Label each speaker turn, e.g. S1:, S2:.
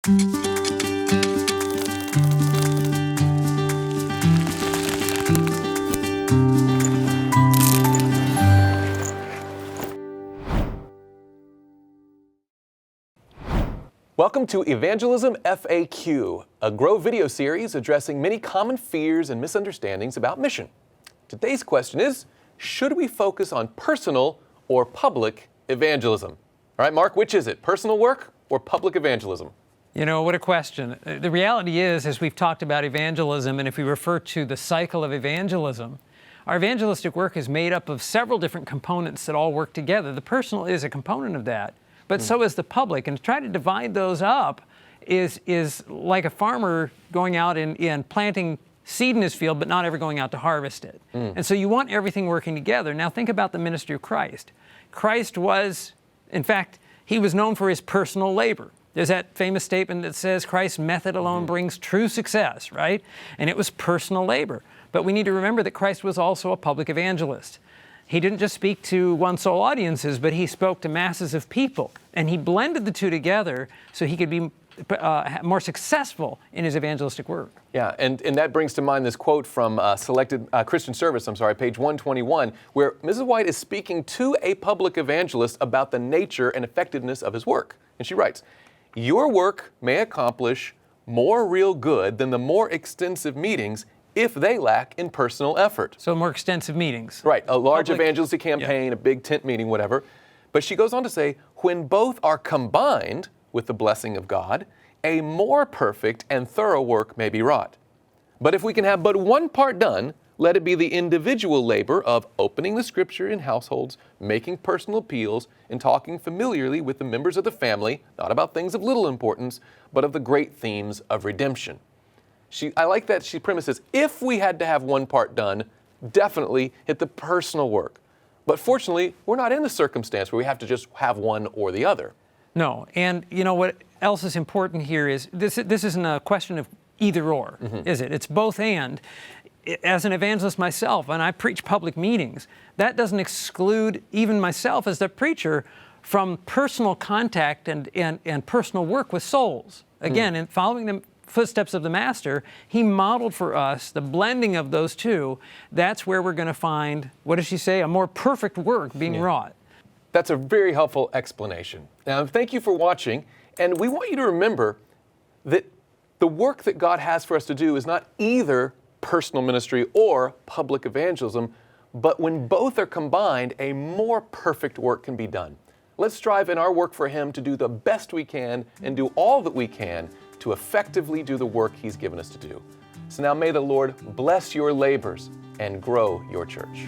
S1: Welcome to Evangelism FAQ, a Grow video series addressing many common fears and misunderstandings about mission. Today's question is, should we focus on personal or public evangelism? All right, Mark, which is it, personal work or public evangelism?
S2: You know, what a question. The reality is, as we've talked about evangelism, and if we refer to the cycle of evangelism, our evangelistic work is made up of several different components that all work together. The personal is a component of that, but so is the public. And to try to divide those up is like a farmer going out and planting seed in his field, but not ever going out to harvest it. And so you want everything working together. Now think about the ministry of Christ. Christ was, in fact, he was known for his personal labor. There's that famous statement that says Christ's method alone brings true success, right? And it was personal labor. But we need to remember that Christ was also a public evangelist. He didn't just speak to one soul audiences, but he spoke to masses of people. And he blended the two together so he could be more successful in his evangelistic work.
S1: Yeah, and that brings to mind this quote from Selected Christian Service, page 121, where Mrs. White is speaking to a public evangelist about the nature and effectiveness of his work. And she writes, "Your work may accomplish more real good than the more extensive meetings if they lack in personal effort."
S2: So more extensive meetings.
S1: Right, a large evangelistic campaign, a big tent meeting, whatever. But she goes on to say, when both are combined with the blessing of God, a more perfect and thorough work may be wrought. But if we can have but one part done, let it be the individual labor of opening the scripture in households, making personal appeals, and talking familiarly with the members of the family, not about things of little importance, but of the great themes of redemption. I like that she premises, if we had to have one part done, definitely hit the personal work. But fortunately, we're not in the circumstance where we have to just have one or the other.
S2: No, and you know what else is important here is, this isn't a question of either or, is it? It's both and. As an evangelist myself, and I preach public meetings, that doesn't exclude even myself as the preacher from personal contact and personal work with souls. Again, in following the footsteps of the Master, he modeled for us the blending of those two. That's where we're going to find, what does she say, a more perfect work being wrought.
S1: That's a very helpful explanation. Now, thank you for watching, and we want you to remember that the work that God has for us to do is not either personal ministry or public evangelism, but when both are combined, a more perfect work can be done. Let's strive in our work for Him to do the best we can and do all that we can to effectively do the work He's given us to do. So now may the Lord bless your labors and grow your church.